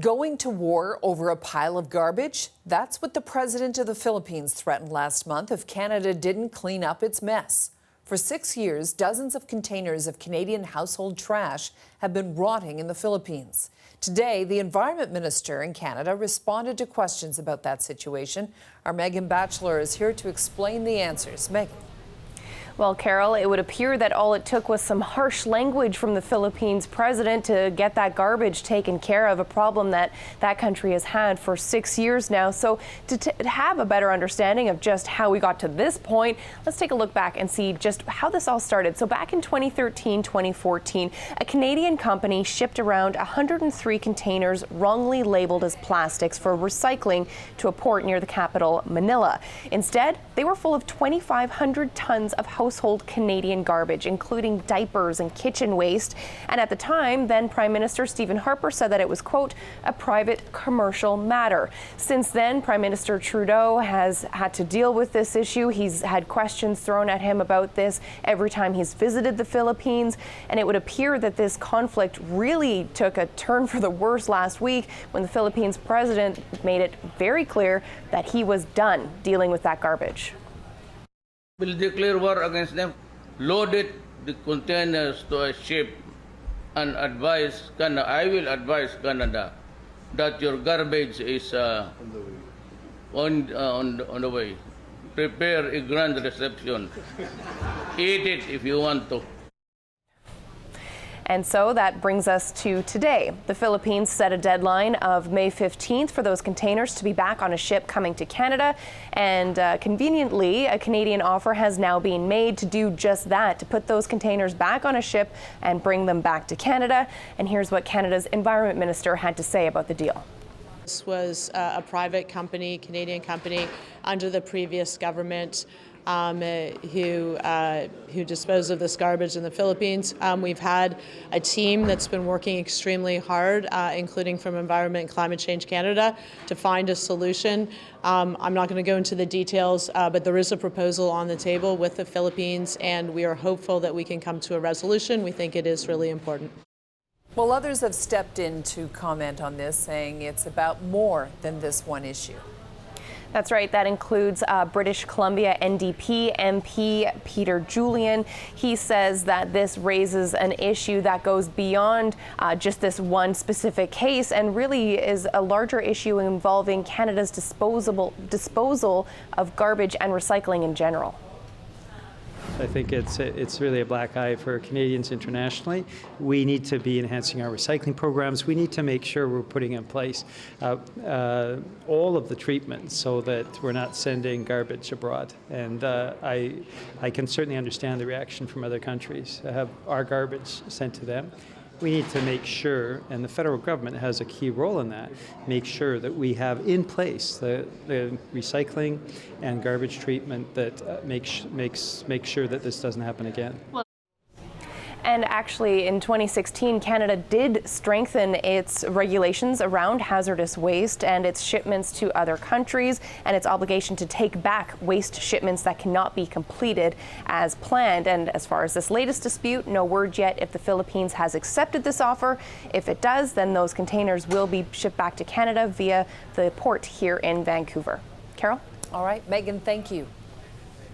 Going to war over a pile of garbage? That's what the president of the Philippines threatened last month if Canada didn't clean up its mess. For 6 years, dozens of containers of Canadian household trash have been rotting in the Philippines. Today, the Environment Minister in Canada responded to questions about that situation. Our Megan Batchelor is here to explain the answers. Megan. Well, Carol, it would appear that all it took was some harsh language from the Philippines president to get that garbage taken care of, a problem that country has had for 6 years now. So to have a better understanding of just how we got to this point, let's take a look back and see just how this all started. So back in 2013, 2014, a Canadian company shipped around 103 containers wrongly labeled as plastics for recycling to a port near the capital, Manila. Instead, they were full of 2,500 tons of household Canadian garbage, including diapers and kitchen waste. And at the time, then Prime Minister Stephen Harper said that it was, quote, a private commercial matter. Since then, Prime Minister Trudeau has had to deal with this issue. He's had questions thrown at him about this every time he's visited the Philippines. And it would appear that this conflict really took a turn for the worse last week when the Philippines president made it very clear that he was done dealing with that garbage. Will declare war against them, loaded the containers to a ship, and advise Canada, I will advise Canada that your garbage is on the way. Prepare a grand reception. Eat it if you want to. And so that brings us to today. The Philippines set a deadline of May 15th for those containers to be back on a ship coming to Canada. And conveniently, a Canadian offer has now been made to do just that, to put those containers back on a ship and bring them back to Canada. And here's what Canada's Environment Minister had to say about the deal. This was a private company, Canadian company, under the previous government who disposed of this garbage in the Philippines. We've had a team that's been working extremely hard, including from Environment and Climate Change Canada, to find a solution. I'm not going to go into the details, but there is a proposal on the table with the Philippines, and we are hopeful that we can come to a resolution. We think it is really important. Well, others have stepped in to comment on this, saying it's about more than this one issue. That's right. That includes British Columbia NDP MP Peter Julian. He says that this raises an issue that goes beyond just this one specific case and really is a larger issue involving Canada's disposal of garbage and recycling in general. I think it's really a black eye for Canadians internationally. We need to be enhancing our recycling programs. We need to make sure we're putting in place all of the treatments so that we're not sending garbage abroad. And I can certainly understand the reaction from other countries to have our garbage sent to them. We need to make sure, and the federal government has a key role in that, make sure that we have in place the recycling and garbage treatment that makes sure that this doesn't happen again. And actually, in 2016, Canada did strengthen its regulations around hazardous waste and its shipments to other countries and its obligation to take back waste shipments that cannot be completed as planned. And as far as this latest dispute, no word yet if the Philippines has accepted this offer. If it does, then those containers will be shipped back to Canada via the port here in Vancouver. Carol? All right, Megan, thank you.